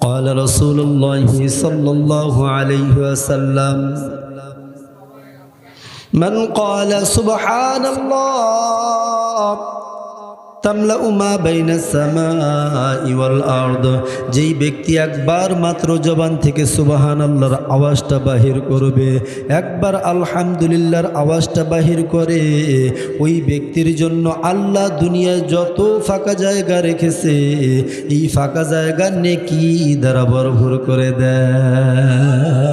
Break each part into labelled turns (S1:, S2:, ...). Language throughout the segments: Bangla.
S1: قال رسول الله صلى الله عليه وسلم من قال سبحان الله তামলাউ মা বাইনাস সামাই ওয়াল আরদ, যেই ব্যক্তি একবার মাত্র জবান থেকে সুবহানাল্লাহর আওয়াজটা বাহির করবে, একবার আলহামদুলিল্লাহর আওয়াজটা বাহির করে, ওই ব্যক্তির জন্য আল্লাহ দুনিয়ায় যত ফাঁকা জায়গা রেখেছে এই ফাঁকা জায়গা নেকি দ্বারা ভরপুর করে দেয়।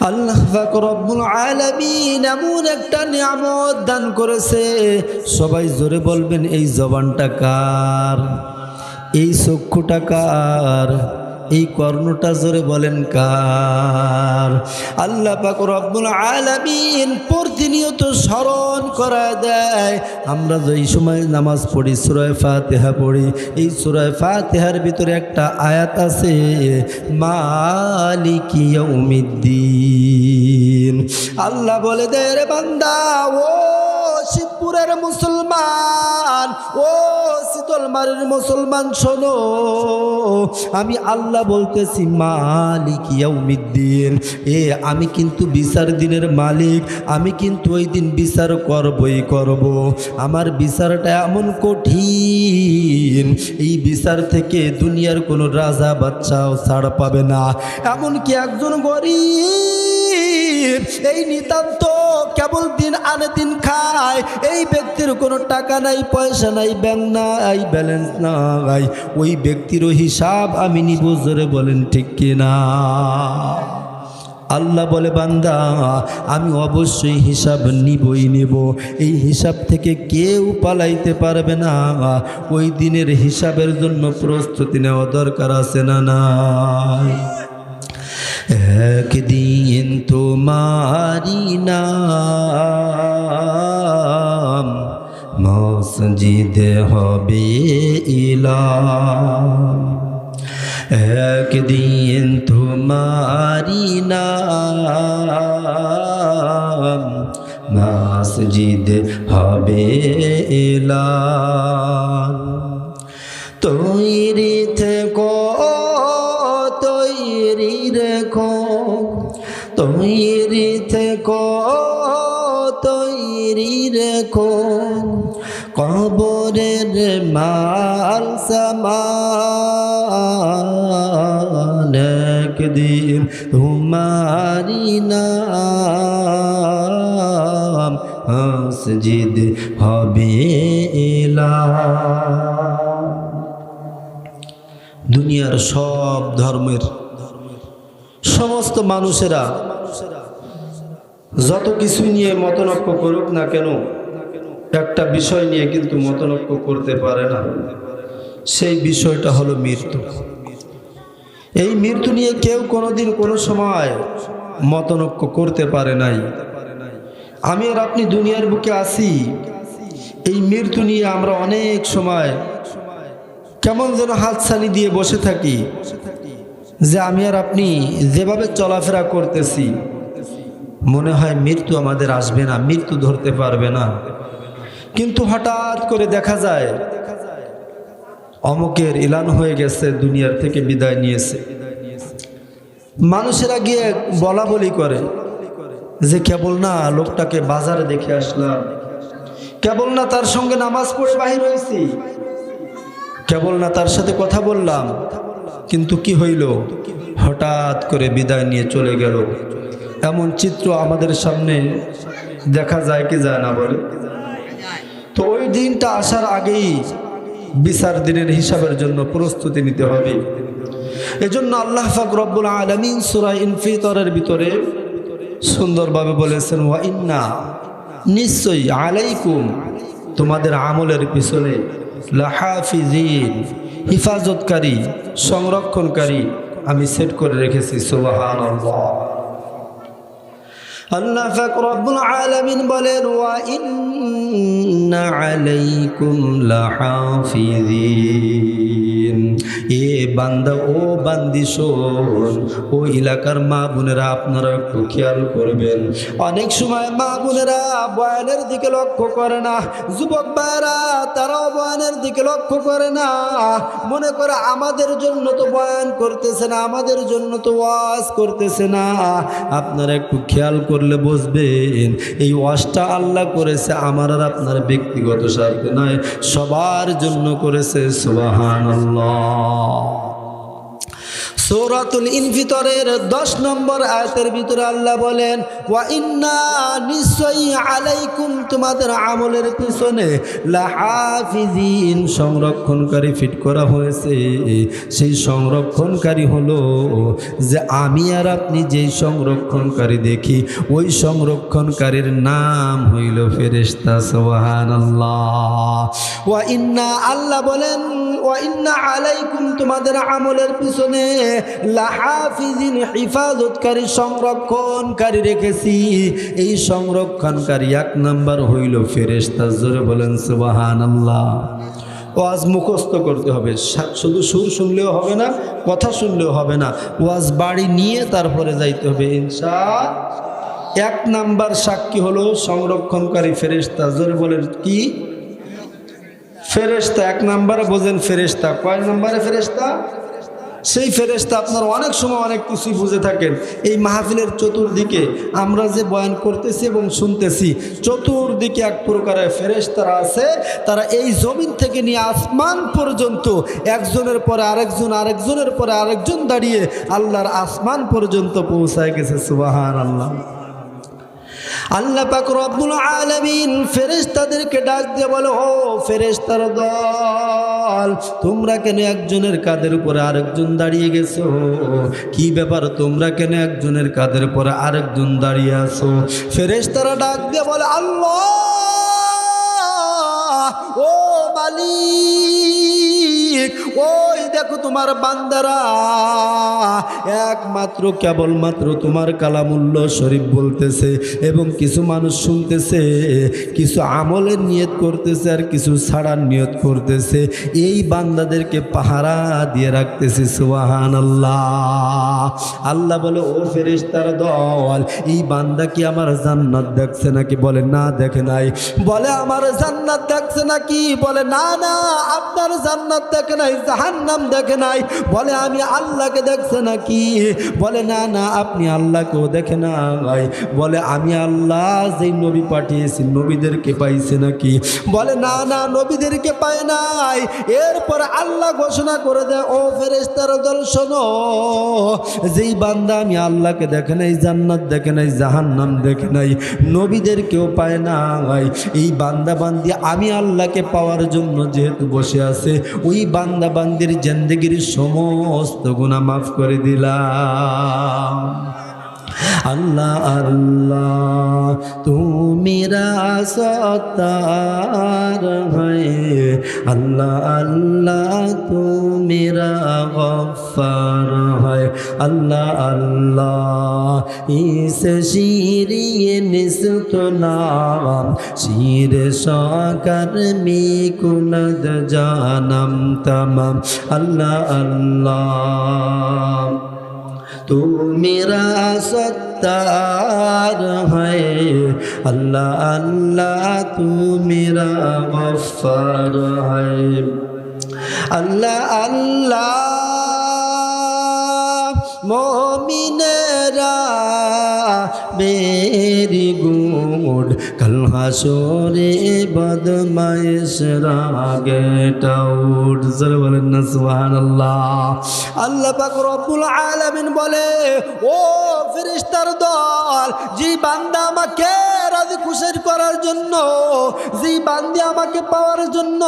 S1: আল্লাহ পাক রব্বুল আলামিন এমন একটা নিয়ামত দান করেছে, সবাই জোরে বলবেন এই জবানটা কার, এই চক্ষুটা কার, এই কর্ণটা জোরে বলেন কার। আল্লাহ পাক রব্বুল আলামিন প্রতিনিয়ত স্মরণ করায় দেয়। আমরা যেই সময় নামাজ পড়ি, সূরা ফাতিহা পড়ি, এই সূরা ফাতিহার ভিতরে একটা আয়াত আছে, মালিকি ইয়াউমিদ্দিন। আল্লাহ বলে দেয়, রে বান্দা, ও শিবপুরের মুসলমান, ও শীতলমারির মুসলমান, শোনো, আমি আল্লাহ বলতেছি মালিক ইয়াউমিদ্দিন, আমি কিন্তু বিচার দিনের মালিক, আমি কিন্তু ওই দিন বিচার করবই করব। আমার বিচারটা এমন কঠিন, এই বিচার থেকে দুনিয়ার কোনো রাজা বাদশাও ছাড় পাবে না। এমনকি একজন গরিব, এই নিতান্ত কেবল দিন আনে দিন খায়, এই ব্যক্তির কোনো টাকা নাই, পয়সা নাই, ব্যাংক নাই, ব্যালেন্স নাই, ওই ব্যক্তিরও হিসাব আমি নিব। জোরে বলেন ঠিক কিনা? আল্লাহ বলে, বান্দা আমি অবশ্যই হিসাব নিবই নিব, এই হিসাব থেকে কেউ পালাইতে পারবে না। ওই দিনের হিসাবের জন্য প্রস্তুতি নেওয়া দরকার আছে না নাই? একদিন তোমারি নাম মসজিদে হবে ইলাম, একদিন তোমারি নাম মসজিদে হবে ইলাম। তৈরি থেকো, তৈরি রেখো, তৈরি থেকো, তৈরি রেখো, কবরের মাল সামান একদিন তোমারি নাম মসজিদ হবে ইলাম। দুনিয়ার সব ধর্মের সমস্ত মানুষেরা যত কিছু নিয়ে মতনৈক্য করুক না কেন, একটা বিষয় নিয়ে কিন্তু মতনৈক্য করতে পারে না, সেই বিষয়টা হলো মৃত্যু। এই মৃত্যু নিয়ে কেউ কোনোদিন কোনো সময় মতনৈক্য করতে পারে নাই। আমি আর আপনি দুনিয়ার বুকে আছি, এই মৃত্যু নিয়ে আমরা অনেক সময় কেমন যেন হাতছানি দিয়ে বসে থাকি, যে আমি আর আপনি যেভাবে চলাফেরা করতেছি মনে হয় মৃত্যু আমাদের আসবে না, মৃত্যু ধরতে পারবে না। কিন্তু হঠাৎ করে দেখা যায় অমুকের এলান হয়ে গেছে, দুনিয়ার থেকে বিদায় নিয়েছে। মানুষেরা গিয়ে বলা বলি করে যে কেবল না লোকটাকে বাজারে দেখে আসলাম, কেবল না তার সঙ্গে নামাজ পড়ে বাহির হয়েছি, কেবল না তার সাথে কথা বললাম, কিন্তু কি হইল, হঠাৎ করে বিদায় নিয়ে চলে গেল। এমন চিত্র আমাদের সামনে দেখা যায় কি যায় না বলে? তো ওই দিনটা আসার আগেই বিচার দিনের হিসাবের জন্য প্রস্তুতি নিতে হবে। এজন্য আল্লাহ পাক রব্বুল আলামিন সূরা ইনফিতরের ভিতরে সুন্দরভাবে বলেছেন, ওয়া ইন্না, নিশ্চয়ই, আলাইকুম, তোমাদের আমলের পিছনে, লাহাফিজিন, হিফাজতকারী, সংরক্ষণকারী আমি সেট করে রেখেছি। সুবহানাল্লাহ। আল্লাহ পাক রব্বুল আলামিন বলেন, ওয়া ইন্না আলাইকুম লাহাফিজিন, এ বান্দা ও বান্দি শোন, ও এলাকার মা বোনেরা আপনারা একটু খেয়াল করবেন। অনেক সময় মা বোনেরা বয়ানের দিকে লক্ষ্য করে না, যুবক ভাইরা তারাও বয়ানের দিকে লক্ষ্য করে না, মনে করে আমাদের জন্য তো বয়ান করতেছে না, আমাদের জন্য তো ওয়াজ করতেছে না। আপনারা একটু খেয়াল করলে বুঝবেন এই ওয়াজটা আল্লাহ করেছে আমার আর আপনার ব্যক্তিগত স্বার্থে নয়, সবার জন্য করেছে। সুবহানাল্লাহ। সূরাতুল ইনফিতরের 10 নম্বর আয়াতের ভিতরে আল্লাহ বলেন, ওয়া ইন্না নিশ্চয়ই আলাইকুম তোমাদের আমলের পিছনে লাহাফিজিন সংরক্ষণকারী ফিট করা হয়েছে। সেই সংরক্ষণকারী হলো যে আমি আর আপনি যেই সংরক্ষণকারী দেখি ওই সংরক্ষণকারীর নাম হইল ফেরেশতা। সুবহানাল্লাহ। ওয়া ইন্না আল্লাহ বলেন, ওয়া ইন্না আলাইকুম তোমাদের আমলের পিছনে লাহাফিজিন হিফাজতকারী সংরক্ষণকারী রেখেছি। এই সংরক্ষণকারী 1 নাম্বার হইল ফেরেশতা। জোরে বলেন সুবহানাল্লাহ। ওয়াজ মুখস্থ করতে হবে, শুধু সুর শুনলেও হবে না, কথা শুনলেও হবে না, ওয়াজ বাড়ি নিয়ে তারপরে যাইতে হবে ইনশাআল্লাহ। 1 নাম্বার সাক্ষী হলো সংরক্ষণকারী ফেরেশতা। জোরে বলেন কি? ফেরেশতা। 1 নাম্বারে বোঝেন ফেরেশতা। কয় নাম্বারে ফেরেশতা? সেই ফেরেশতা আপনারা অনেক সময় অনেক কিছুই বুঝে থাকেন। এই মাহফিলের চতুর্দিকে আমরা যে বয়ান করতেছি এবং শুনতেছি, চতুর্দিকে এক প্রকারের ফেরেশতারা আছে। তারা এই জমিন থেকে নিয়ে আসমান পর্যন্ত একজনের পরে আরেকজন, আরেকজনের পরে আরেকজন দাঁড়িয়ে আল্লাহর আসমান পর্যন্ত পৌঁছায় গেছে। সুবহানাল্লাহ। আল্লাহ পাক রব্বুল আলামিন ফেরেশতাদেরকে ডাক দিয়ে বলে, ও ফেরেশতার দল, তোমরা কেন একজনের কাঁধের উপরে আরেকজন দাঁড়িয়ে গেছো? কি ব্যাপার, তোমরা কেন একজনের কাঁধের উপরে আরেকজন দাঁড়িয়ে আছো? ফেরেশতারা ডাক দিয়ে বলে, আল্লাহ, ও মালিক, ওই দেখো তোমার বান্দারা একমাত্র কেবলমাত্র তোমার কালামুল্লাহ শরীফ বলতেছে এবং কিছু মানুষ শুনতেছে, কিছু আমলের নিয়ত করতেছে আর কিছু ছাড়ার নিয়ত করতেছে। এই বান্দাদেরকে পাহারা দিয়ে রাখতেছে। সুবহানাল্লাহ। আল্লাহ বলে, ও ফেরেশতার দল, এই বান্দা কি আমার জান্নাত দেখছে নাকি? বলে না, দেখে নাই। বলে আমার জান্নাত দেখছে নাকি? বলে না না, আপনার জান্নাত দেখে নাই, জাহান্নাম দেখে নাই। বলে আমি আল্লাহকে দেখছে নাকি? বলে না না, আপনি আল্লাহকেও দেখে নাই। বলে আমি আল্লাহ যেই নবী পাঠিয়েছি নবীদেরকে পাইছে নাকি? বলে না না, নবীদেরকে পায় নাই। এরপর আল্লাহ ঘোষণা করে দেয়, ও ফেরেশতার দল শোনো, যেই বান্দা আমি আল্লাহকে দেখে নাই, জান্নাত দেখে নাই, জাহান্নাম দেখে নাই, নবীদেরকেও পায় নাই, এই বান্দা বান্দি আমি আল্লাহকে পাওয়ার জন্য যেহেতু বসে আছে, ওই বান্দা বান্দির জিন্দেগির সমস্ত গুনাহ মাফ করে দিলাম। अल्लाह अल्लाह तू मेरा सत्तार है, अल्लाह अल्लाह तू मेरा गफ्फार है, अल्लाह अल्लाह इस शीरी निस्त नाम शीर शाकर में कुलद जानम तमाम, अल्लाह अल्लाह तू मेरा सत्तार है, अल्लाह अल्लाह तू मेरा गफ्फार है, अल्लाह अल्लाह मोमिनेरा मेरी गुड कल हाशोरे बदमाइशरा गेटा उठ। जरा बोलें ना सुबहानल्लाह। আল্লাহ পাক রব্বুল আলামিন বলে, ও ফেরেশতার দল, যে বান্দা আমাকে রাজি খুশি করার জন্য, যে বান্দা আমাকে পাওয়ার জন্য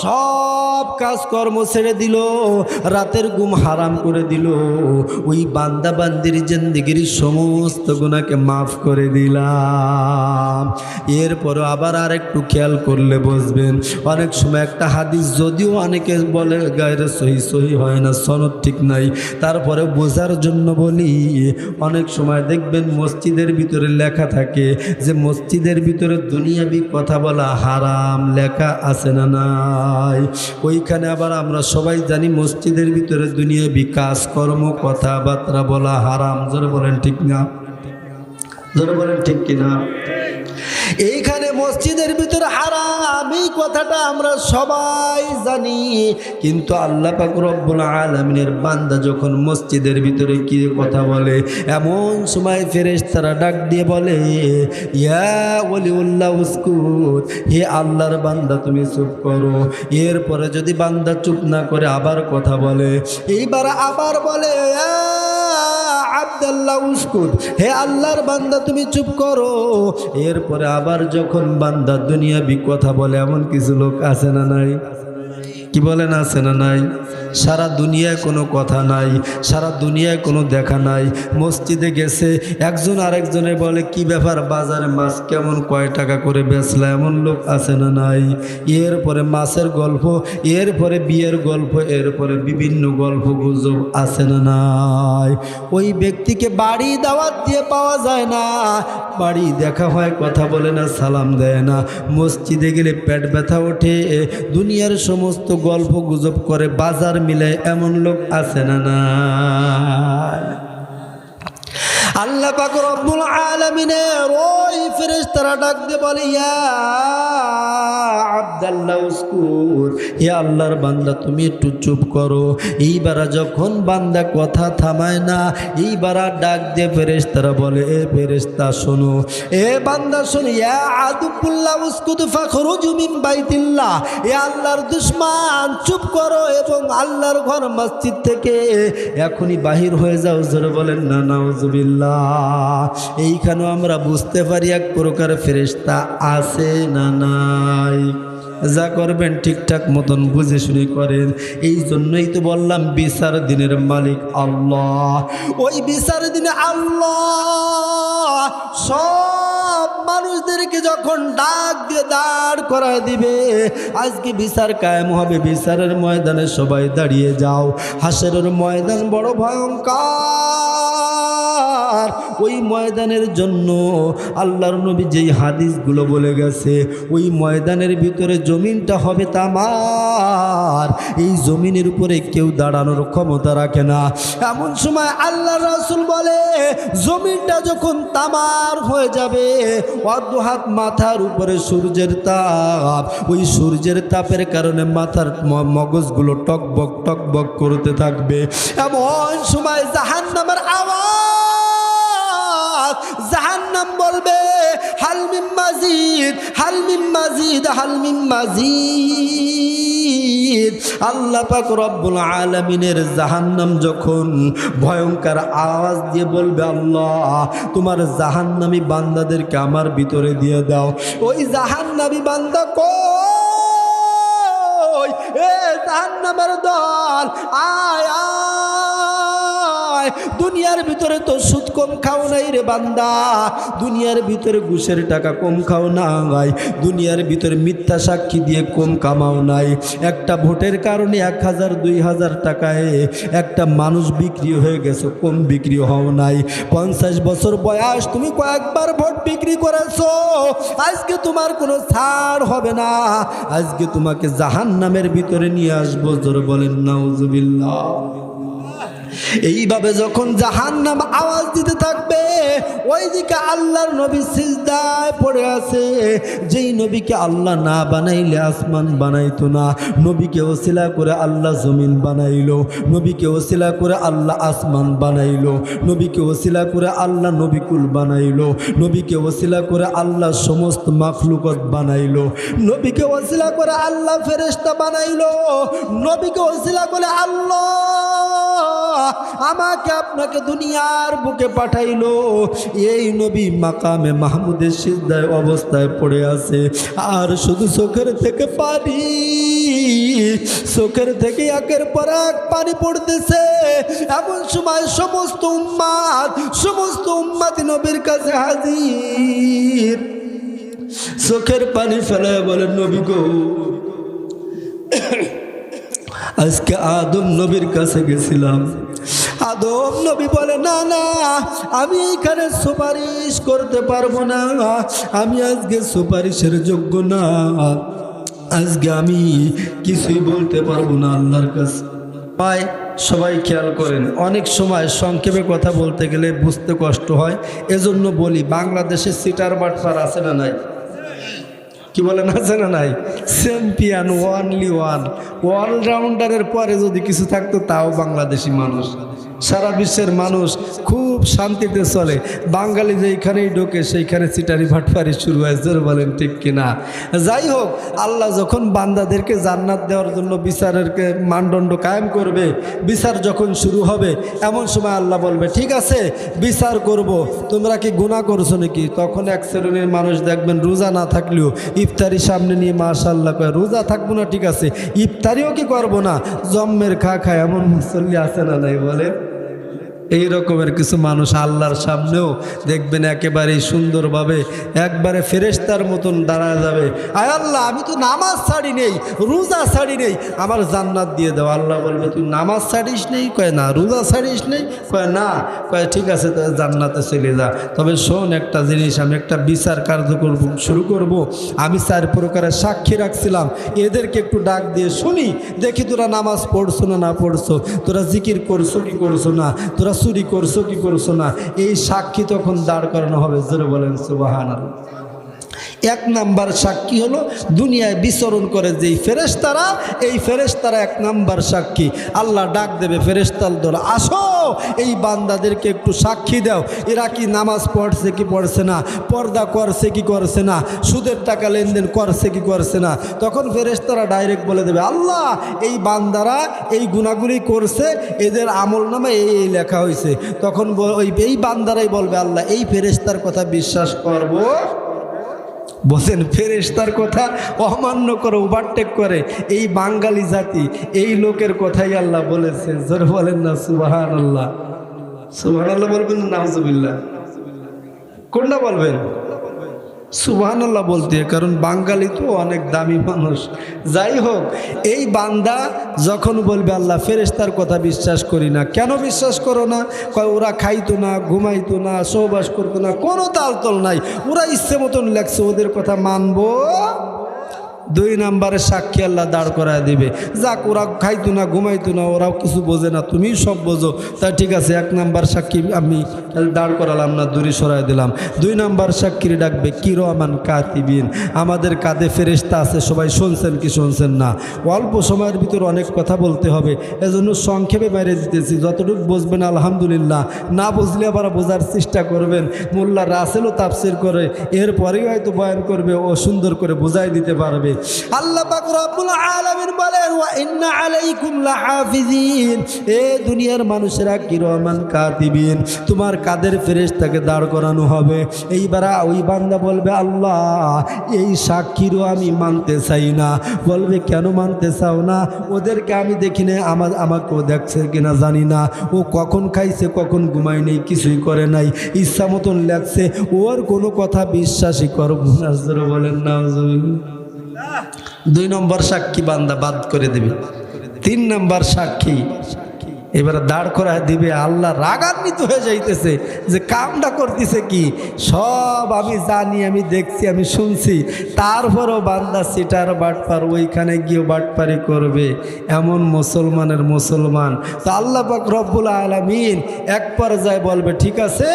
S1: সব কাজকর্ম ছেড়ে দিল, রাতের ঘুম হারাম করে দিল, ওই বান্দা বান্দির জিন্দেগির সমস্ত গুনাহকে মাফ করে দিলাম। এরপরও আবার আরেকটু খেয়াল করলে বুঝবেন, অনেক সময় একটা হাদিস যদিও অনেকে বলে গায়রে সহি সহি হয় না, সনদ ঠিক নাই, তারপরে বোঝার জন্য বলি, অনেক সময় দেখবেন মসজিদের ভিতরে লেখা থাকে যে মসজিদের ভিতরে দুনিয়াবি কথা বলা হারাম, লেখা আছে না নাই? ওইখানে আবার আমরা সবাই জানি মসজিদের ভিতরে দুনিয়াবি কাজকর্ম কথাবার্তা বলা হারাম। জোরে বলেন ঠিক না? জোরে বলেন ঠিক কিনা? এইখানে মসজিদের ভিতরে হারাম এই কথাটা আমরা সবাই জানি, কিন্তু আল্লাহ পাক রব্বুল আলামিনের বান্দা যখন মসজিদের ভিতরে কি কথা বলে, এমন সময় ফেরেশতারা ডাক দিয়ে বলে, ইয়া ওয়ালিউল্লাহ উসকুত, হে আল্লাহর বান্দা তুমি চুপ করো। এরপরে যদি বান্দা চুপ না করে আবার কথা বলে, এইবার আবার বলে আব্দুল্লাহ উসকুত, হে আল্লাহর বান্দা তুমি চুপ করো। এরপরে আবার যখন বান্দা দুনিয়াবি কথা বলে, এমন কিছু লোক আছে না নাই? কি বলেন, আছে না নাই? সারা দুনিয়ায় কোনো কথা নাই, সারা দুনিয়ায় কোনো দেখা নাই, মসজিদে গেছে একজন আরেকজনে বলে কি ব্যাপার, বাজারে মাছ কেমন, কয় টাকা করে বেচলা, এমন লোক আছে না নাই? এরপরে মাছের গল্প, এরপরে বিয়ের গল্প, এরপরে বিভিন্ন গল্প গুজব আছে না নাই? ওই ব্যক্তিকে বাড়ি দাওয়াত দিয়ে পাওয়া যায় না, বাড়ি দেখা হয় কথা বলে না, সালাম দেয় না, মসজিদে গেলে পেট ব্যথা ওঠে, দুনিয়ার সমস্ত গল্প গুজব করে বাজার মিলে, এমন লোক আছে না না? আল্লাহ পাক রব্বুল আলামিনের ওই ফেরেশতারা ডাক দিয়ে বলে, ইয়া আব্দুল্লাহ উসকুত, হে আল্লাহর বান্দা তুমি একটু চুপ করো। এইবার যখন বান্দা কথা থামায় না, এইবার ডাক দিয়ে ফেরেশতারা বলে, এ ফেরেশতা শোনো, এ বান্দা শোনো, ইয়া আদুকুল্লাহ উসকুত ফাখরুজু মিন বাইতিল্লাহ, এ আল্লাহর দুশমন চুপ করো এবং আল্লাহর ঘর মসজিদ থেকে এখনই বাহির হয়ে যাও। জোরে বলেন না নাউজুবিল্লাহ। এইখানেও আমরা বুঝতে পারি এক প্রকার ফেরেশতা আছে না নাই? যা করবেন ঠিকঠাক মতন বুঝে শুনে করেন। এই জন্যই তো বললাম বিচার দিনের মালিক আল্লাহ। ওই বিচার দিনে আল্লাহ সব মানুষদেরকে যখন ডাক দিয়ে দাঁড় করা দিবে, আজকে বিচার কায়েম হবে, বিচারের ময়দানে সবাই দাঁড়িয়ে যাও। হাসরের ময়দান বড় ভয়ঙ্কর। ওই ময়দানের জন্য আল্লাহর নবী যেই হাদিসগুলো বলে গেছে, ওই ময়দানের ভিতরে জমিনটা হবে তামার, এই জমিনের উপরে কেউ দাঁড়ানোর ক্ষমতা রাখে না। এমন সময় আল্লাহ রাসূল বলে, জমিনটা যখন তামার হয়ে যাবে, অর্ধ হাত মাথার উপরে সূর্যের তাপ, ওই সূর্যের তাপের কারণে মাথার মগজগুলো টকবক টকবক করতে থাকবে। এমন সময় জাহান্নামের আওয়াজ, জাহান্নাম বলবে, হাল মিন মাজিদ, হাল মিন মাজিদ, হাল মিন মাজিদ। আল্লাহ পাক রব্বুল আলামিনের জাহান্নাম যখন ভয়ঙ্কর আওয়াজ দিয়ে বলবে, আল্লাহ তোমার জাহান্নামী বান্দাদেরকে আমার ভিতরে দিয়ে দাও। ওই জাহান্নামী বান্দা কই? এ জাহান্নামের দল, আয় আয়, দুনিয়ার ভিতরে তো সুদ কম খাও নাই রে বান্দা, দুনিয়ার ভিতরে ঘুষের টাকা কম খাও নাই, দুনিয়ার ভিতরে মিথ্যা সাক্ষী দিয়ে কম কামাও নাই। একটা ভোটের কারণে 1000 2000 টাকায় একটা মানুষ বিক্রি হয়ে গেছে, কম বিক্রি হও নাই। 50 বছর বয়স, তুমি কয়েকবার ভোট বিক্রি করেছো, আজকে তোমার কোনো ছাড় হবে না, আজকে তোমাকে জাহান্নামের ভিতরে নিয়ে আসবো। জোরে বলেন নাউজুবিল্লাহ। এইভাবে যখন জাহান্নাম আওয়াজ দিতে থাকবে, ওইদিকে আল্লাহর নবী সিজদায় পড়ে আছে। যেই নবীকে আল্লাহ না বানাইলে আসমান বানাইতো না, নবীকে ওসিলা করে আল্লাহ জমিন বানাইলো, নবীকে ওসিলা করে আল্লাহ আসমান বানাইলো, নবীকে ওসিলা করে আল্লাহ নবিকুল বানাইলো, নবীকে ওসিলা করে আল্লাহ সমস্ত মাখলুকত বানাইলো, নবীকে ওসিলা করে আল্লাহ ফেরেশতা বানাইলো, নবীকে ওসিলা করে আল্লাহ আমাকে আপনাকে দুনিয়ার বুকে পাঠাইলো। এই নবী মাকামে মাহমুদের সিজদায় অবস্থায় পড়ে আছে, আর শুধু চোখের থেকে পানি, চোখের থেকে একের পর এক পানি পড়তেছে। এমন সময় সমস্ত উম্মাত নবীর কাছে হাজির। চোখের পানি ফেলায় বলেন নবী গো, আজকে আদম নবীর কাছে গেছিলাম। আদম নবী বলে না না, আমি এইখানে সুপারিশ করতে পারবো না, আমি আজকে সুপারিশের যোগ্য না, আজকে আমি কিছুই বলতে পারবো না আল্লাহর কাছে। ভাই সবাই খেয়াল করেন, অনেক সময় সংক্ষেপে কথা বলতে গেলে বুঝতে কষ্ট হয়, এজন্য বলি বাংলাদেশে সিটার বাটপার আছে না নাই? কি বলেন আছে না নাই? চ্যাম্পিয়ন ওয়ানলি ওয়ান, অলরাউন্ডারের পরে যদি কিছু থাকতো তাও বাংলাদেশি মানুষ। সারা বিশ্বের মানুষ খুব শান্তিতে চলে, বাঙালি যেইখানেই ঢোকে সেইখানে চিটারি ভাটপারি শুরু হয়। জোর বলেন ঠিক কিনা? যাই হোক, আল্লাহ যখন বান্দাদেরকে জান্নাত দেওয়ার জন্য বিচারের মানদণ্ড কায়েম করবে, বিচার যখন শুরু হবে, এমন সময় আল্লাহ বলবে ঠিক আছে বিচার করব, তোমরা কি গুনাহ করছো নাকি? তখন এক শ্রেণীর মানুষ দেখবেন রোজা না থাকলেও ইফতারি সামনে নিয়ে মাশাআল্লাহ কয় রোজা থাকবো না, ঠিক আছে ইফতারিও কি করবো না, জম্মের খা খায়, এমন মুসল্লি আছে না নাই বলে? এই রকমের কিছু মানুষ আল্লাহর সামনেও দেখবেন একেবারেই সুন্দরভাবে একবারে ফেরেশতার মতন দাঁড়ায় যাবে, আয় আল্লাহ আমি তো নামাজ ছাড়ি নেই, রোজা ছাড়ি নেই, আমার জান্নাত দিয়ে দাও। আল্লাহ বলবে তুই নামাজ ছাড়িস নেই? কয় না। রোজা ছাড়িস নেই? কয় না। কয় ঠিক আছে তো জান্নাতে চলে যা। তবে শোন একটা জিনিস, আমি একটা বিচার কার্য শুরু করব, আমি 4 প্রকারের সাক্ষী রাখছিলাম, এদেরকে একটু ডাক দিয়ে শুনি, দেখি তোরা নামাজ পড়ছো না না পড়ছো, তোরা জিকির করছো কি করছো না, তোরা চুরি করছো কি করছো না। এই সাক্ষী তখন দাঁড় করানো হবে। জোরে বলেন সুবহানাল্লাহ। 1 নাম্বার সাক্ষী হলো দুনিয়ায় বিচরণ করে যেই ফেরেশতারা, এই ফেরেশতারা 1 নাম্বার সাক্ষী। আল্লাহ ডাক দেবে ফেরেশতার দল, আসো এই বান্দাদেরকে একটু সাক্ষী দাও, এরা কি নামাজ পড়ছে কি পড়ছে না, পর্দা করছে কি করছে না, সুদের টাকা লেনদেন করছে কি করছে না। তখন ফেরেশতারা ডাইরেক্ট বলে দেবে আল্লাহ এই বান্দারা এই গুনাহগুলি করছে, এদের আমল নামে এই লেখা হয়েছে। তখন এই বান্দারাই বলবে আল্লাহ এই ফেরেশতার কথা বিশ্বাস করব? বলেন ফেরেশতার কথা অমান্য করে ওভারটেক করে এই বাঙালি জাতি, এই লোকের কথাই আল্লাহ বলেছে। জোরে বলেন না সুবহানাল্লাহ। সুবহানাল্লাহ বলবেন না নাউজুবিল্লাহ? কোনটা বলবেন? সুবহানাল্লাহ বলতে, কারণ বাঙালি তো অনেক দামি মানুষ। যাই হোক, এই বান্দা যখন বলবে আল্লাহ ফেরেশতার কথা বিশ্বাস করি না, কেন বিশ্বাস করো না? কয় ওরা খাইতো না, ঘুমাইতো না, সহবাস করতো না, কোনো তালতল নাই, ওরা ইচ্ছে মতন লেখছে, ওদের কথা মানবো? 2 নাম্বারের সাক্ষী আল্লাহ দাঁড় করায় দিবে, যাক ওরা খাইতো না ঘুমাইতো না, ওরাও কিছু বোঝে না, তুমি সব বোঝো, তা ঠিক আছে 1 নাম্বার সাক্ষী আমি দাঁড় করালাম না, দূরে সরাই দিলাম। 2 নাম্বার সাক্ষীর ডাকবে কিরামান কাতিবিন, আমাদের কাঁধে ফেরেশতা আছে, সবাই শুনছেন কি শুনছেন না? অল্প সময়ের ভিতর অনেক কথা বলতে হবে, এজন্য সংক্ষেপে বাইরে দিতেছি, যতটুকু বুঝবেন আলহামদুলিল্লাহ, না বুঝলে আবার বোঝার চেষ্টা করবেন। মোল্লা রাসেলও তাফসীর করে, এরপরেই হয়তো বয়ান করবে, ও সুন্দর করে বুঝাই দিতে পারবে। আল্লাহ পাক রব্বুল আলামিন বলেন ওয়া ইন্না আলাইকুম লাহাফিজিন, এ দুনিয়ার মানুষেরা কিরামান কাতিবিন, তোমার কাদের ফেরেশতাকে দাঁড় করানো হবে। এইবার ওই বান্দা বলবে আল্লাহ এই সাক্ষীরও আমি মানতে চাই না। বলবে কেন মানতে চাও না? ওদেরকে আমি দেখি না, আমাকেও দেখছে কিনা জানি না, ও কখন খাইছে কখন ঘুমায় নেই, কিছুই করে নাই, ইচ্ছা মতন লাগছে, ওর কোনো কথা বিশ্বাসই করব না। জোরে বলেন নাউজুবিল্লাহ। 2 নম্বর সাক্ষী বান্দা বাদ করে দিবে। 3 নম্বর সাক্ষী এবারে দাঁড় করায় দিবে, আল্লাহ রাগান্বিত হয়ে যাইতেছে যে কামটা করতেছে কি, সব আমি জানি, আমি দেখছি, আমি শুনছি, তারপরও বান্দা সিটার বাটপার, ওইখানে গিয়ে বাটপারি করবে, এমন মুসলমানের মুসলমান। তো আল্লাহ পাক রব্বুল আলামিন এক পর্যায়ে বলবে ঠিক আছে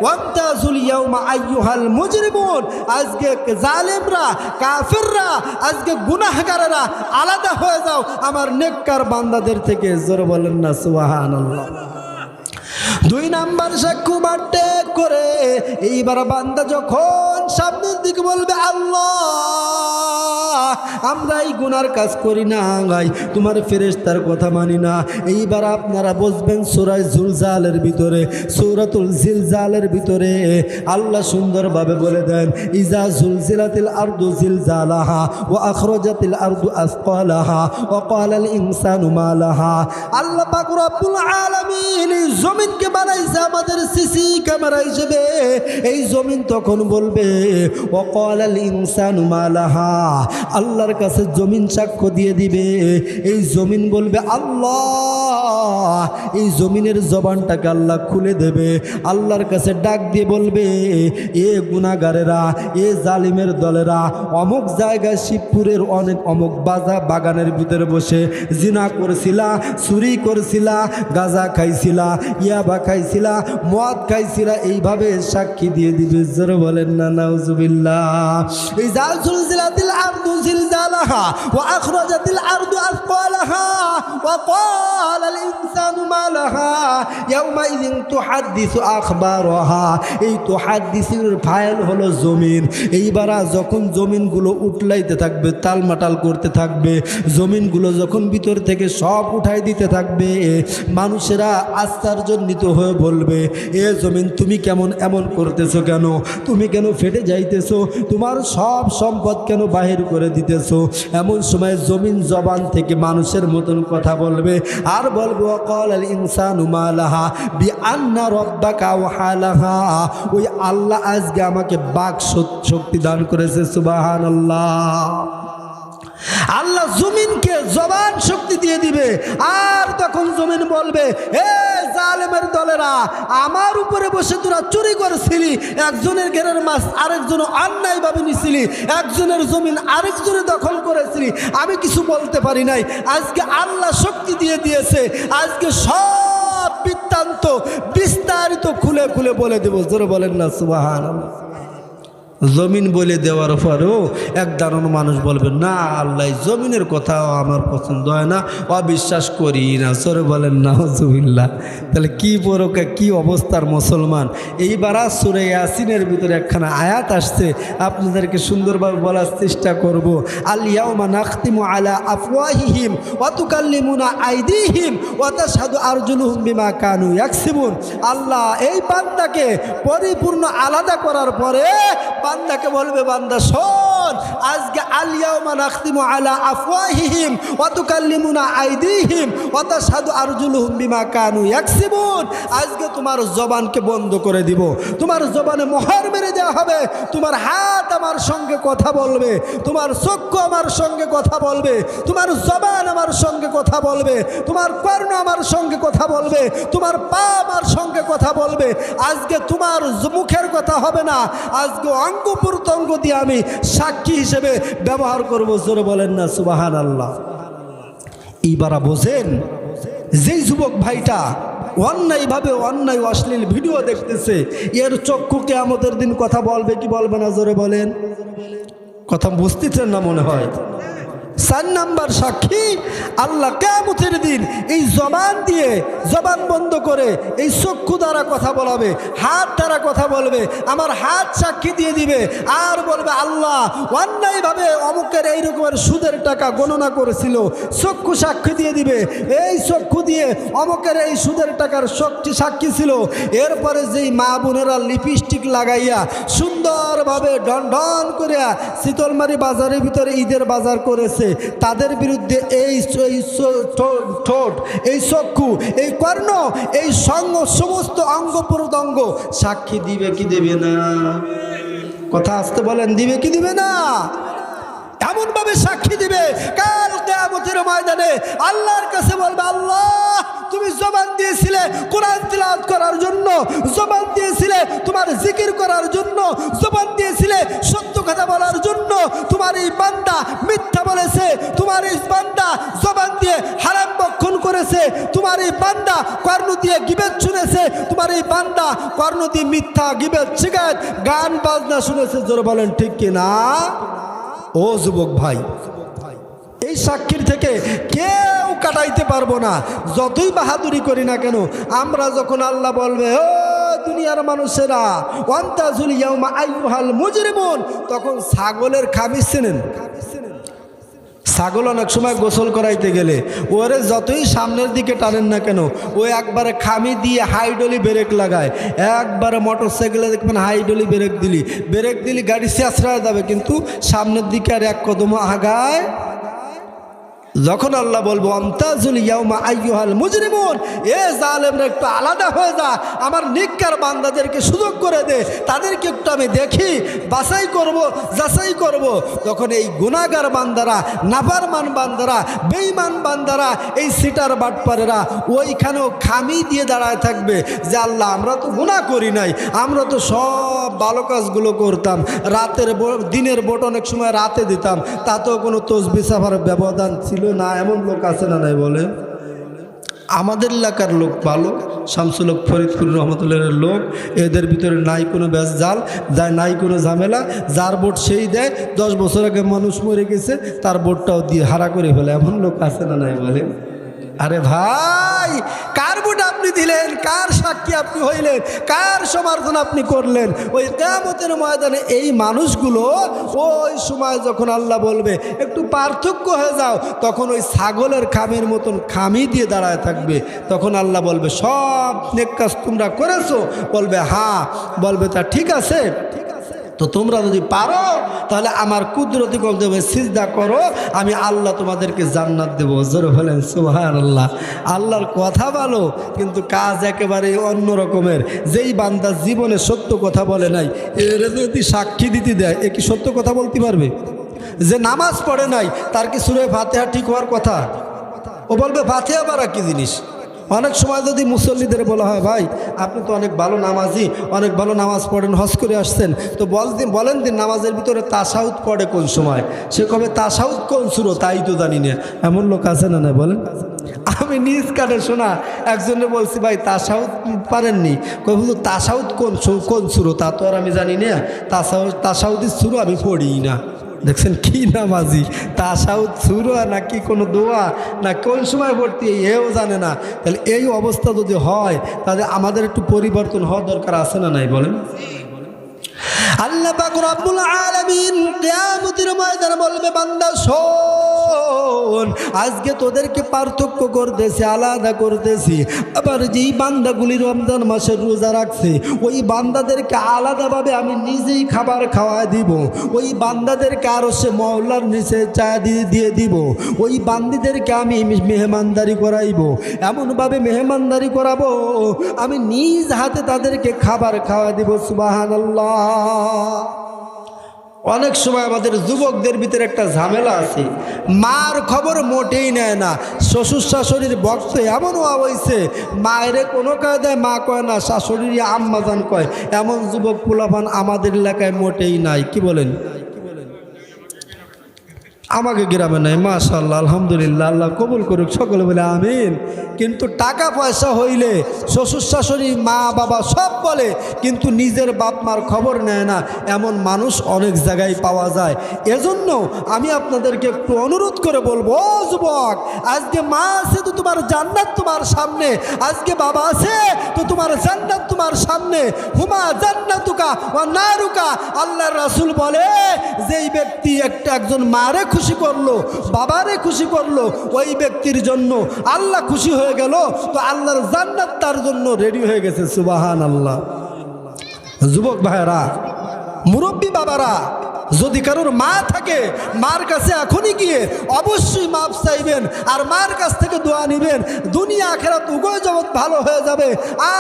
S1: ওয়ামতাজুল ইয়াউমা আইয়ুহাল মুজরিমুন, আজকে জালেমরা কাফেররা, আজকে গুনাহগারেরা আলাদা হয়ে যাও আমার নেককার বান্দাদের থেকে। জোরে বলেন না সুবহানাল্লাহ। 2 নাম্বার সাক্ষী বাটে করে এইবার বান্দা যখন সামনের দিকে বলবে আল্লাহ আমরা এই গুনার কাজ করি না, তোমার ফেরেশতার কথা মানি না। এইবার আপনারা বুঝবেন সূরা জুলজালের ভিতরে, সূরাতুল জিলজালের ভিতরে আল্লাহ সুন্দরভাবে বলে দেন, ইজা জুলজিলাতিল আরদু জিলজালাহা ওয়া আখরাজাতিল আরদু আসকালাহা ওয়া ক্বালাল ইনসানু মা লাহা। আল্লাহ পাক রব্বুল আলামিন এই জমিনকে বানাইছে আমাদের সিসি ক্যামেরা হিসেবে। এই জমিন তখন বলবে ওয়া ক্বালাল ইনসানু মা লাহা, আল্লাহর কাছে জমিন সাক্ষ্য দিয়ে দিবে। এই জমিন বলবে আল্লাহ, এই জমিনের জবানটাকে আল্লাহ খুলে দেবে, আল্লাহর কাছে ডাক দিয়ে বলবে, এ গুনাহগারেরা, এ জালিমের দলেরা, অমুক জায়গায় শিবপুরের অমুক বাগানের ভিতরে বসে জিনা করছিলা, চুরি করছিলা, গাঁজা খাইছিলা, ইয়াবা খাইছিলা, মদ খাইছিলা, এইভাবে সাক্ষী দিয়ে দিবে। জোরে বলেন না নাউজুবিল্লাহ। ইজা জুলজিলাতিল আরদু জিলজালাহা ওয়া আখরাজাতিল আরদু আসকালাহা ওয়া ক্বালাল ইনসানু মা লাহা ইয়াউমাইযিন তুহাদ্দিসু আখবারাহা। এই তুহাদ্দিসের ফাইল হলো জমিন। এইবার যখন জমিনগুলো উঠলাইতে থাকবে, তালমাটাল করতে থাকবে, জমিনগুলো যখন ভিতর থেকে সব উঠাই দিতে থাকবে, মানুষেরা আশ্চর্যান্বিত হয়ে বলবে, এ জমিন তুমি কেমন এমন করতেছো কেন? তুমি কেন ফেটে যাইতেছো? তোমার সব সম্পদ কেন বাহির করে দিতেছো? এমন সময় জমিন জবান থেকে মানুষের মতন কথা বলবে আর বলবে, ওয়াকালাল ইনসানু মা লাহা বিআন্না রাব্বাকা ওয়াহালাহা। ওই আল্লাহ আজকে আমাকে বাক শক্তি দান করেছে। সুবহানাল্লাহ। আল্লাহ জমিনকে জবান শক্তি দিয়ে দিবে। আর তখন জমিন বলবে, হে জালেমের দলেরা, আমার উপরে বসে তোরা চুরি করেছিলি, একজনের ঘেরের মাছ আরেকজন অন্যায়ভাবে নিছিলি, একজনের জমিন আরেকজনে দখল করেছিলি, আমি কিছু বলতে পারি নাই। আজকে আল্লাহ শক্তি দিয়ে দিয়েছে, আজকে সব বৃত্তান্ত বিস্তারিত খুলে খুলে বলে দেব। জোরে বলেন না সুবহানাল্লাহ। জমিন বলে দেওয়ার পরেও এক দাঁড়ানো মানুষ বলবে, না আল্লাহ জমিনের কথাও আমার পছন্দ হয় না, অবিশ্বাস করি না। সরে বলেন না হুজুবিল্লাহ। তাহলে কি বড়কে কি অবস্থার মুসলমান। এইবার সূরা ইয়াসিনের ভিতরে একখানা আয়াত আসছে, আপনাদেরকে সুন্দরভাবে বলার চেষ্টা করব। আল ইয়াউমা নাখতিমু আলা আফওয়াহিহিম ওয়া তুকাল্লিমুনা আইদিহিম ওয়া তাশহাদু আরজুলুহুম বিমা কানু ইয়াকসিবুন। আল্লাহ এই বান্দাকে পরিপূর্ণ আলাদা করার পরে বান্দাকে বলবে, বান্দা শোন, আজকে আল ইয়াউমা নাখতিমু আলা আফওয়াহিহিম ওয়া তুকাল্লিমুনা আইদিহিম ওয়া তাশহাদু আরজুলুহুম বিমা কানু ইয়াকসিবুন। আজকে তোমার জবানকে বন্ধ করে দিব, তোমার জবানে মোহর মেরে দেওয়া হবে। তোমার হাত আমার সঙ্গে কথা বলবে, তোমার চক্ষু আমার সঙ্গে কথা বলবে, তোমার জবান আমার সঙ্গে কথা বলবে, তোমার কর্ণ আমার সঙ্গে কথা বলবে, তোমার পা আমার সঙ্গে কথা বলবে। আজকে তোমার মুখের কথা হবে না, আজকে অঙ্গ প্রত্যঙ্গ দিয়ে আমি সাক্ষী হিসেবে ব্যবহার করব। জোরে বলেন না সুবহানাল্লাহ। এইবার বোঝেন, যেই যুবক ভাইটা অন্যায়ভাবে অন্যায় অশ্লীল ভিডিও দেখতেছে, এর চক্ষুকে আমাদের দিন কথা বলবে কি বলবে না? জোরে বলেন। কথা বুঝতেছেন না মনে হয়। 4 নাম্বার সাক্ষী আল্লাহ কিয়ামতের দিন এই জবান দিয়ে, জবান বন্ধ করে এই চক্ষু দ্বারা কথা বলাবে, হাত দ্বারা কথা বলবে। আমার হাত সাক্ষী দিয়ে দিবে আর বলবে, আল্লাহ অন্যায়ভাবে অমুকের এই রকমের সুদের টাকা গণনা করেছিল। চক্ষু সাক্ষী দিয়ে দিবে, এই চক্ষু দিয়ে অমুকের এই সুদের টাকার সাক্ষী ছিল। এরপরে যেই মা বোনেরা লিপস্টিক লাগাইয়া সুন্দরভাবে ঢন ঢন করে শীতলমারি বাজারের ভিতরে ঈদের বাজার করেছে, তাদের বিরুদ্ধে এই ঠোঁট, এই চক্ষু, এই কর্ণ, এই সমস্ত অঙ্গ প্রত্যঙ্গ সাক্ষী দিবে কি দেবে না? কথা আসতে বলেন, দিবে কি দিবে না? এমন ভাবে সাক্ষী দিবে, কাল কিয়ামতের ময়দানে আল্লাহর কাছে বলবে, আল্লাহ তুমি জবান দিয়েছিলে কোরআন তিলাওয়াত করার জন্য, জবান দিয়েছিলে তোমার জিকির করার জন্য, জবান দিয়েছিলে সত্য কথা বলার জন্য। তোমার এই বান্দা মিথ্যা বলেছে, তোমার এই বান্দা জবান দিয়ে হারাম বক্ষণ করেছে, তোমার এই বান্দা কর্ণ দিয়ে গীবত শুনেছে, তোমার এই বান্দা কর্ণ দিয়ে মিথ্যা গীবত শিকায়ত গান বাজনা শুনেছে। জোরে বলেন ঠিক কিনা? ও যুবক ভাই, এই সাক্ষীর থেকে কেউ কাটাইতে পারবো না, যতই বাহাদুরি করি না কেন। আমরা যখন আল্লাহ বলবে, ও দুনিয়ার মানুষেরা ওয়ান্তাজুল ইয়াউমা আইয়ুহাল মুজরিমুন, তখন ছাগলের খামিজ চেনেন? ছাগল অনেক সময় গোসল করাইতে গেলে ওরে যতই সামনের দিকে টানেন না কেন ও একবারে খামি দিয়ে হাইডলি ব্রেক লাগায়। একবারে মোটর সাইকেলে দেখবেন হাইডলি ব্রেক দিলি গাড়ি শেষরায় যাবে, কিন্তু সামনের দিকে আর এক কদম আগায়। যখন আল্লাহ বলবো আমতাজুল ইয়াউমা আইয়ুহাল মুজরিমুন, এ জালেমরা একটু আলাদা হয়ে যা, আমার নিক্কার বান্দাদেরকে সুযোগ করে দে, তাদেরকে একটু আমি দেখি, যাচাই করব। তখন এই গুনাহগার বান্দারা, নাফরমান বান্দারা, বেঈমান বান্দারা, এই সিটার বাটপারেরা ওইখানেও খামি দিয়ে দাঁড়ায় থাকবে যে আল্লাহ আমরা তো গুনাহ করি নাই, আমরা তো সব ভালো কাজগুলো করতাম, দিনের ভোট অনেক সময় রাতে দিতাম, তাতেও কোনো তসবিহ সাফার ব্যবধান ছিল না। এমন লোক আছে না নাই বলে? আমাদের এলাকার লোক ভালো, শামসুল হক ফরিদপুর রহমতুল্লাহের লোক, এদের ভিতরে নাই কোনো ভেজাল, নাই কোনো ঝামেলা, যার ভোট সেই দেয়। 10 বছর আগে মানুষ মরে গেছে, তার ভোটটাও দিয়ে হারা করে ফেলে। এমন লোক আছে না নাই বলে? আরে ভাই, কার ভোট আপনি দিলেন? কার সাক্ষী আপনি হইলেন? কার সমর্থন আপনি করলেন? ওই কিয়ামতের ময়দানে এই মানুষগুলো ওই সময় যখন আল্লাহ বলবে একটু পার্থক্য হয়ে যাও, তখন ওই ছাগলের খামের মতন খামি দিয়ে দাঁড়ায় থাকবে। তখন আল্লাহ বলবে সব নেক কাজ তোমরা করেছো? বলবে হ্যাঁ। বলবে তা ঠিক আছে, তো তোমরা যদি পারো তাহলে আমার কুদরতি কদমে সিজদা করো, আমি আল্লাহ তোমাদেরকে জান্নাত দেবো। জোরে বলেন সুবহানাল্লাহ। আল্লাহর কথা ভালো, কিন্তু কাজ একেবারে অন্য রকমের। যেই বান্দা জীবনে সত্য কথা বলে নাই, এর যদি সাক্ষী দিতে দেয়, এ কি সত্য কথা বলতে পারবে? যে নামাজ পড়ে নাই, তার কি সূরা ফাতিহা ঠিক হওয়ার কথা? ও বলবে ফাতিহা বারা কি জিনিস? অনেক সময় যদি মুসল্লিদের বলা হয় ভাই আপনি তো অনেক ভালো নামাজি, অনেক ভালো নামাজ পড়েন, হজ করে আসছেন, তো বলেন দিন নামাজের ভিতরে তাশাহুদ পড়ে কোন সময়? সে কবে তাশাহুদ কোন সূরা তাই তো জানি না। এমন লোক আছে না? বলেন। আমি নিজ কানে শোনা একজনে বলছি ভাই তাশাহুদ পারেননি, কবে বলতো তাশাহুদ কোন সূরা তা তো আর আমি জানি না, তাশাহুদের সূরা আমি পড়ি না। দেখছেন কি নামাজি, তাশাহুদ সূরা নাকি কোনো দোয়া না কোন সময় পড়তে এও জানে না। তাহলে এই অবস্থা যদি হয় তাহলে আমাদের একটু পরিবর্তন হওয়া দরকার আছে না নাই বলেন? আল্লাহ পাক রব্বুল আলামিন কিয়ামতের ময়দানে বলবে বান্দা শোন, আজকে তোদেরকে পার্থক্য করতেছি, আলাদা করতেছি। আবার যেই বান্দাগুলি রমজান মাসের রোজা রাখছে ওই বান্দাদেরকে আলাদাভাবে আমি নিজেই খাবার খাওয়ায় দিব। ওই বান্দাদেরকে আরো সে মহল্লার নিচে চা দিয়ে দিব। ওই বান্দিদেরকে আমি মেহমানদারি করাইব, এমনভাবে মেহমানদারি করাবো আমি নিজ হাতে তাদেরকে খাবার খাওয়া দিব। সুবহানাল্লাহ। অনেক সময় আমাদের যুবকদের ভিতরে একটা ঝামেলা আছে, মার খবর মোটেই নেয় না। শ্বশুর শাশুড়ির ভক্ত এমনও হয়েছে, মায়েরে কোনো কায়দায় মা কয় না, শাশুড়ির আম্মাজান কয়। এমন যুবক পোলাপান আমাদের এলাকায় মোটেই নাই। কি বলেন? আমাকে গ্রামে নাই, মাশাআল্লাহ, আলহামদুলিল্লাহ, আল্লাহ কবুল করুক, সকলে বলে আমিন। কিন্তু টাকা পয়সা হইলে শ্বশুর শাশুড়ি মা বাবা সব বলে, কিন্তু নিজের বাপ মার খবর নেয় না, এমন মানুষ অনেক জায়গায় পাওয়া যায়। এজন্য আমি আপনাদেরকে একটু অনুরোধ করে বলবো, ও যুবক, আজকে মা আছে তো তোমার জান্নাত তোমার সামনে, আজকে বাবা আছে তো তোমার জান্নাত তোমার সামনে। হুমা জান্নাতুকা ওয়া নারুকা। আল্লাহর রাসূল বলে যেই ব্যক্তি একজন মারে খুশি করলো, বাবারে খুশি করলো, ওই ব্যক্তির জন্য আল্লাহ খুশি হয়ে গেল, তো আল্লাহর জান্নাত তার জন্য রেডি হয়ে গেছে। সুবহানাল্লাহ। যুবক ভাইরা, মুরব্বী বাবারা, যদি কারোর মা থাকে মার কাছে এখনই গিয়ে অবশ্যই মাপ চাইবেন আর মার কাছ থেকে দোয়া নেবেন, দুনিয়া আখিরাত উভয় জগৎ ভালো হয়ে যাবে।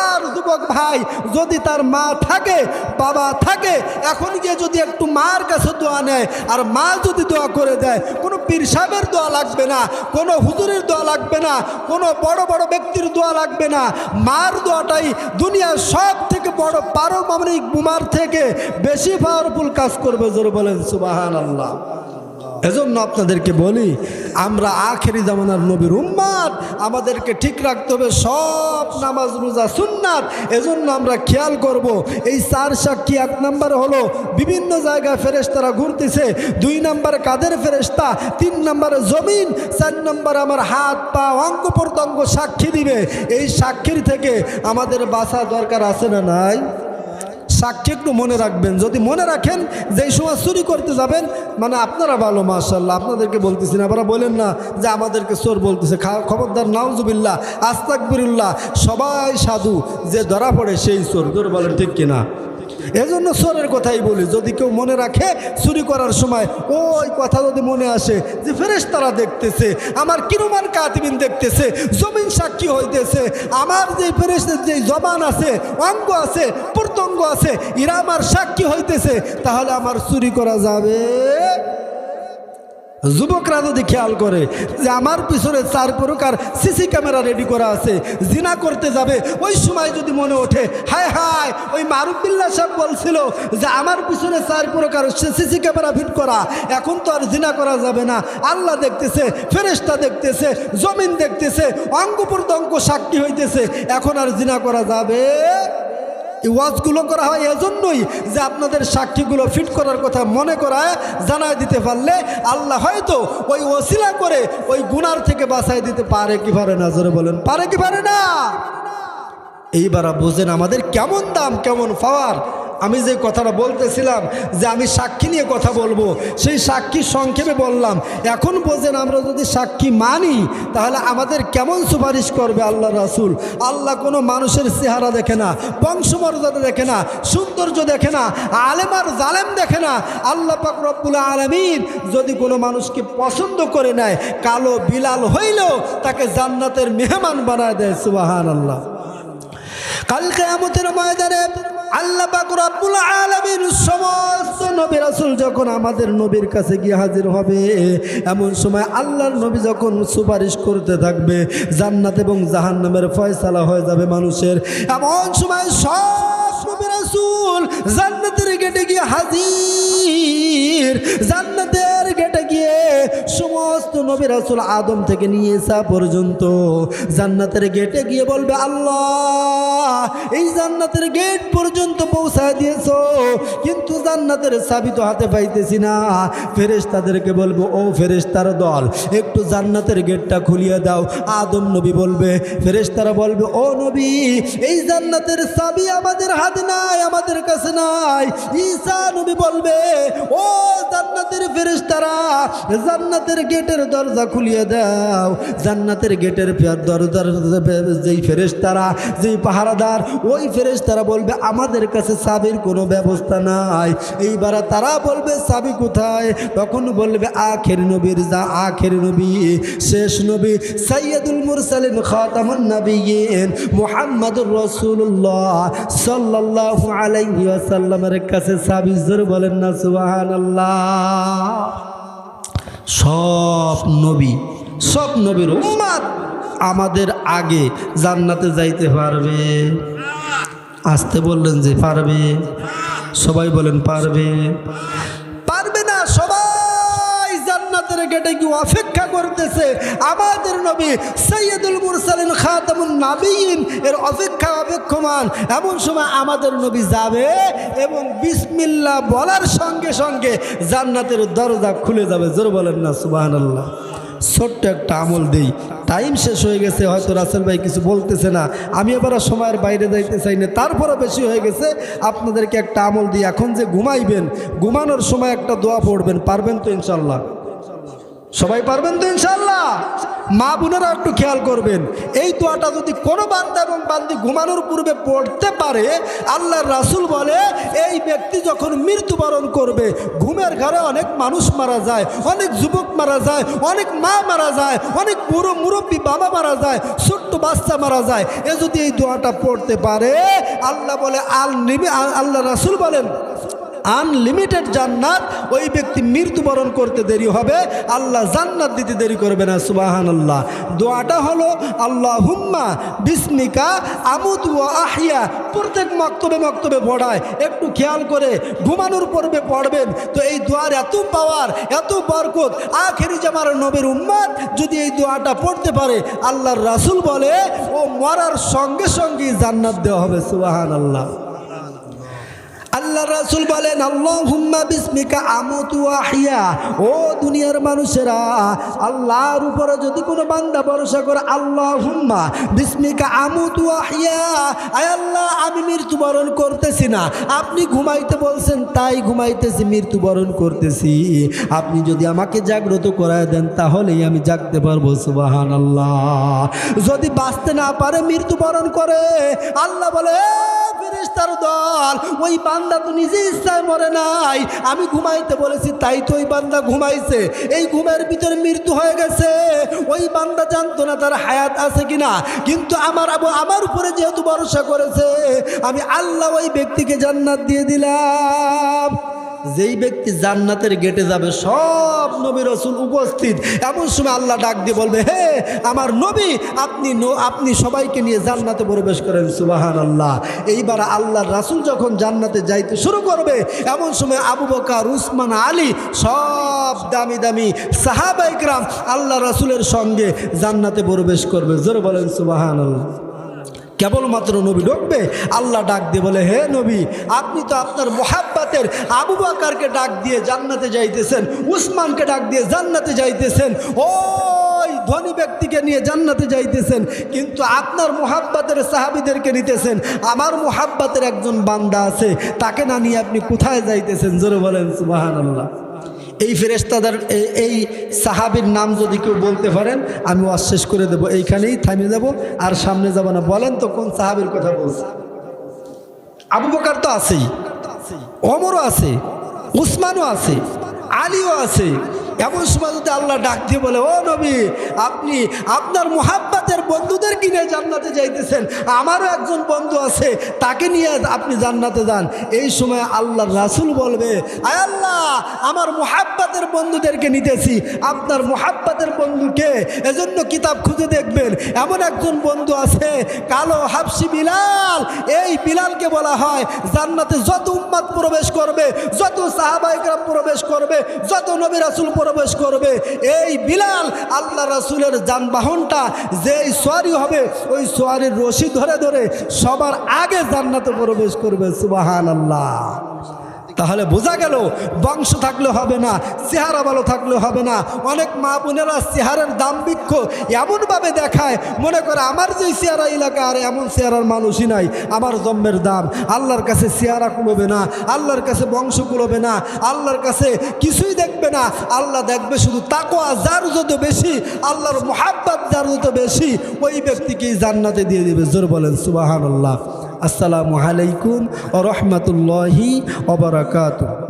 S1: আর যুবক ভাই, যদি তার মা থাকে বাবা থাকে, এখন গিয়ে যদি একটু মার কাছে দোয়া নেয় আর মা যদি দোয়া করে দেয়, কোনো পীর সাহেবের দোয়া লাগবে না, কোনো হুজুরের দোয়া লাগবে না, কোনো বড় বড় ব্যক্তির দোয়া লাগবে না, মার দোয়াটাই দুনিয়ার সব থেকে বড় পারমাণবিক বোমার থেকে বেশি পাওয়ারফুল কাজ করবে। জোরে বলেন সুবহানাল্লাহ। এজন্য আপনাদেরকে বলি, আমরা আখেরি জামানার নবীর উম্মত, আমাদেরকে ঠিক রাখতে হবে সব নামাজ রোজা সুন্নাত। এজন্য আমরা খেয়াল করব, এই 4 সাক্ষী। 1 নম্বর হলো বিভিন্ন জায়গায় ফেরেশতারা ঘুরতেছে, 2 নম্বরে কাদের ফেরেশতা, 3 নম্বরে জমিন, 4 নম্বরে আমার হাত পা অঙ্গ প্রত্যঙ্গ সাক্ষী দিবে। এই সাক্ষীর থেকে আমাদের বাঁচা দরকার আছে না নাই? সাক্ষী একটু মনে রাখবেন। যদি মনে রাখেন যে এই সময় চুরি করতে যাবেন, মানে আপনারা ভালো মাশাআল্লাহ, আপনাদেরকে বলতেছি না, আপনারা বলেন না যে আমাদেরকে চোর বলতেছে। খবরদার, নাউজুবিল্লাহ, আস্তাগফিরুল্লাহ, সবাই সাধু, যে ধরা পড়ে সেই চোর। জোর বলেন ঠিক কিনা? এজন্য চোরের কথাই বলি, যদি কেউ মনে রাখে চুরি করার সময় ওই কথা যদি মনে আসে যে ফেরেশতারা দেখতেছে, আমার কিরমান কাতিবিন দেখতেছে, জমিন সাক্ষী হইতেছে, আমার যে ফেরেশতার যে জবান আছে, অঙ্গ আছে, প্রত্যঙ্গ আছে, এরা আমার সাক্ষী হইতেছে, তাহলে আমার চুরি করা যাবে। যুবকরা যদি খেয়াল করে যে আমার পিছনে 4 প্রকার সিসি ক্যামেরা রেডি করা আছে, জিনা করতে যাবে, ওই সময় যদি মনে ওঠে হায় হায় ওই মারুফবিল্লাহ সাহেব বলছিল যে আমার পিছনে 4 প্রকার সিসি ক্যামেরা ফিট করা, এখন তো আর জিনা করা যাবে না, আল্লাহ দেখতেছে, ফেরেশতা দেখতেছে, জমিন দেখতেছে, অঙ্গ প্রত্যঙ্গ সাক্ষী হইতেছে, এখন আর জিনা করা যাবে। এই ওয়াজগুলো করা হয় এজন্যই যে আপনাদের সাক্ষীগুলো ফিট করার কথা মনে করায় জানায় দিতে পারলে আল্লাহ হয়তো ওই ওসিলা করে ওই গুনার থেকে বাঁচাই দিতে পারে কি পারে না? জোরে বলেন, পারে কি পারে না? এইবার বোঝেন আমাদের কেমন দাম, কেমন পাওয়ার। আমি যে কথাটা বলতেছিলাম যে আমি সাক্ষী নিয়ে কথা বলবো, সেই সাক্ষী সংক্ষেপে বললাম। এখন বোঝেন আমরা যদি সাক্ষী মানি তাহলে আমাদের কেমন সুপারিশ করবে আল্লাহ রাসূল। আল্লাহ কোনো মানুষের চেহারা দেখে না, বংশমর্যাদা দেখে না, সৌন্দর্য দেখে না, আলেম আর জালেম দেখে না। আল্লাহ পাক রব্বুল আলামিন যদি কোনো মানুষকে পছন্দ করে নেয়, কালো বিলাল হইলেও তাকে জান্নাতের মেহমান বানায় দেয়। সুবহানাল্লাহ। কাল কিয়ামতের ময়দানে আল্লাহ পাক রব্বুল আলামিন সমস্ত নবী রাসূল যখন আমাদের নবীর কাছে গিয়ে হাজির হবে, এমন সময় আল্লাহর নবী যখন সুপারিশ করতে থাকবে, জান্নাত এবং জাহান্নামের ফয়সালা হয়ে যাবে মানুষের, এমন সময় সব নবী রাসূল জান্নাতের গেটে গিয়ে হাজির। জান্নাতের গেটে গিয়ে সমস্ত নবী রাসূল আদম থেকে নিয়ে ঈসা পর্যন্ত জান্নাতের গেটে গিয়ে বলবে, আল্লাহ এই জান্নাতের গেট পর্যন্ত পৌঁছায় দিয়েছো, কিন্তু জান্নাতের চাবি তো হাতে পাইতেছি না। ফেরেশতাদেরকে বলবো, ও ফেরেশতার দল, একটু জান্নাতের গেটটা খুলিয়ে দাও। আদম নবী বলবে, ফেরেশতারা বলবে, ও নবী এই জান্নাতের চাবি আমাদের হাতে নাই, আমাদের কাছে নাই। ঈসা নবী বলবে, ও জান্নাতের ফেরেশতারা জান্নাতের গেটের দরজা খুলিয়ে দাও। জান্নাতের গেটের দরজার যেই ফেরেশতারা, যেই পাহারাদার, ওই ফেরেশতারা বলবে, আমাদের কাছে চাবির কোনো ব্যবস্থা নাই। এইবার তারা বলবে, চাবি কোথায়? তখন বলবে, আখের নবীর আখের নবী, শেষ নবী, সাইয়্যিদুল মুরসালিন, খাতামুন নবিয়্যিন, মুহাম্মাদুর রাসূলুল্লাহ সাল্লাল্লাহু আলাইহি ওয়াসাল্লামের কাছে চাবি। জোরে বলেন না সুবহানাল্লাহ। সব নবী, সব নবীর উম্মত আমাদের আগে জান্নাতে যাইতে পারবে? আসতে বললেন যে পারবে, সবাই বলেন পারবে? পারবে না। সবাই জান্নাতের গেটে কি অপেক্ষা করতেছে আমাদের নবী সাইয়্যিদুল মুরসালিন খাতামুন নবিয়্যিন এর অপেক্ষমান। এমন সময় আমাদের নবী যাবে এবং বিসমিল্লাহ বলার সঙ্গে সঙ্গে জান্নাতের দরজা খুলে যাবে। জোরে বলেন না সুবহানাল্লাহ। ছোট্ট একটা আমল দেই, টাইম শেষ হয়ে গেছে, হয়তো রাসেল ভাই কিছু বলতেছে না, আমি এবার সময়ের বাইরে যাইতে চাই না, তারপরও বেশি হয়ে গেছে। আপনাদেরকে একটা আমল দিই, এখন যে ঘুমাইবেন, ঘুমানোর সময় একটা দোয়া পড়বেন। পারবেন তো ইনশাল্লাহ? সবাই পারবেন তো ইনশাল্লাহ? মা বোনেরা একটু খেয়াল করবেন, এই দোয়াটা যদি কোনো বান্দা এবং বান্দি ঘুমানোর পূর্বে পড়তে পারে, আল্লাহর রাসূল বলে এই ব্যক্তি যখন মৃত্যুবরণ করবে, ঘুমের ঘরে অনেক মানুষ মারা যায়, অনেক যুবক মারা যায়, অনেক মা মারা যায়, অনেক বুড়ো মুরব্বী বাবা মারা যায়, ছোট্ট বাচ্চা মারা যায়। এ যদি এই দোয়াটা পড়তে পারে, আল্লাহ বলে আল্লাহ রাসূল বলেন আনলিমিটেড জান্নাত। ওই ব্যক্তি মৃত্যুবরণ করতে দেরি হবে, আল্লাহ জান্নাত দিতে দেরি করবে না। সুবহানাল্লাহ। দোয়াটা হলো আল্লাহুম্মা বিসমিকা আমুতু ওয়া আহইয়া। প্রত্যেক মক্তবে পড়ায়, একটু খেয়াল করে ঘুমানোর পূর্বে পড়বেন। তো এই দোয়ার এত পাওয়ার, এত বরকত, আখেরি জামার নবীর উম্মত যদি এই দোয়াটা পড়তে পারে, আল্লাহর রাসূল বলে ও মরার সঙ্গে সঙ্গেই জান্নাত দেওয়া হবে। সুবহানাল্লাহ। আল্লাহ আল্লাহ রাসূল বলেন আল্লাহুম্মা বিসমিকা আমুতু ওয়া আহইয়া। ও দুনিয়ার মানুষেরা, আল্লাহর উপরে যদি কোনো বান্দা ভরসা করে, আল্লাহুম্মা বিসমিকা আমুতু ওয়া আহইয়া, আয় আল্লাহ আমি মৃত্যুবরণ করতেছি না, আপনি ঘুমাইতে বলছেন তাই ঘুমাইতেছি, মৃত্যুবরণ করতেছি, আপনি যদি আমাকে জাগ্রত করায় দেন তাহলেই আমি জাগতে পারবো। সুবহানাল্লাহ। যদি বাঁচতে না পারে মৃত্যুবরণ করে, আল্লাহ বলে ফেরেশতার দল, ওই বান্দা তো নিজে ইচ্ছায় মরে নাই, আমি ঘুমাইতে বলেছি তাই তো ওই বান্দা ঘুমাইছে, এই ঘুমের ভিতরে মৃত্যু হয়ে গেছে। ওই বান্দা জানতো না তার হায়াত আছে কিনা, কিন্তু আমার উপরে যেহেতু ভরসা করেছে, আমি আল্লাহ ওই ব্যক্তিকে জান্নাত দিয়ে দিলাম। যেই ব্যক্তি জান্নাতের গেটে যাবে, সব নবী রাসূল উপস্থিত, এমন সময় আল্লাহ ডাক দিয়ে বলবে, হে আমার নবী, আপনি সবাইকে নিয়ে জান্নাতে প্রবেশ করেন। সুবহানাল্লাহ। এইবার আল্লাহর রাসূল যখন জান্নাতে যাইতে শুরু করবে, এমন সময় আবু বকর, উসমান, আলী, সব দামি দামি সাহাবায়ে কেরাম আল্লাহ রাসূলের সঙ্গে জান্নাতে প্রবেশ করবে। জোরে বলেন সুবহানাল্লাহ। কেবলমাত্র নবী ঢুকবে, আল্লাহ ডাক দিয়ে বলে, হে নবী, আপনি তো আপনার মোহাব্বতের আবু বকরকে ডাক দিয়ে জান্নাতে যাইতেছেন, উসমানকে ডাক দিয়ে জান্নাতে যাইতেছেন, ওই ধনী ব্যক্তিকে নিয়ে জান্নাতে যাইতেছেন, কিন্তু আপনার মোহাব্বতের সাহাবীদেরকে নিতেছেন। আমার মোহাব্বতের একজন বান্দা আছে, তাকে না নিয়ে আপনি কোথায় যাইতেছেন? জোরে বলেন সুবহানাল্লাহ। এই ফেরেশতাদের এই সাহাবীর নাম যদি কেউ বলতে পারেন, আমি ওয়াজ শেষ করে দেব, এইখানেই থামিয়ে দেব, আর সামনে যাব না। বলেন তো কোন সাহাবীর কথা বলছে? আবু বকর তো আছেই, ওমরও আছে, উসমানও আছে, আলীও আছে। এমন সময় যদি আল্লাহ ডাক দিয়ে বলে, ও নবী, আপনি আপনার মুহাব্বতের বন্ধুদের কিনে জান্নাতে যাইতেছেন, আমারও একজন বন্ধু আছে, তাকে নিয়ে আপনি জান্নাতে যান। এই সময় আল্লাহর রাসূল বলবে, আয় আল্লাহ, আমার মুহাব্বতের বন্ধুদেরকে নিতেছি, আপনার মুহাব্বতের বন্ধুকে, এজন্য কিতাব খুঁজে দেখবেন, এমন একজন বন্ধু আছে, কালো হাবশি বিলাল। এই বিলালকে বলা হয় জান্নাতে যত উম্মত প্রবেশ করবে, যত সাহাবায়ে কেরাম প্রবেশ করবে, যত নবী রাসূল প্রবেশ করবে, এই বিলাল আল্লাহ রাসূলের যানবাহনটা যেই সোয়ারি হবে, ওই সোয়ারির রশি ধরে ধরে সবার আগে জান্নাতে প্রবেশ করবে। সুবহানাল্লাহ। তাহলে বোঝা গেল, বংশ থাকলে হবে না, চেহারা ভালো থাকলে হবে না। অনেক মা বোনেরা চেহারার দাম্ভিক্য এমনভাবে দেখায়, মনে করে আমার যে চেহারা এলাকা, আর এমন চেহারার মানুষই নাই, আমার জন্মের দাম। আল্লাহর কাছে চেহারা কুলোবে না, আল্লাহর কাছে বংশ কুলোবে না, আল্লাহর কাছে কিছুই দেখবে না। আল্লাহ দেখবে শুধু তাকওয়া যার যত বেশি, আল্লাহর মুহাব্বত যার যত বেশি, ওই ব্যক্তিকেই জান্নাতে দিয়ে দিবে। জোর বলেন সুবহানাল্লাহ। আসসালামু আলাইকুম ওয়া রাহমাতুল্লাহি ওয়া বারাকাতুহু।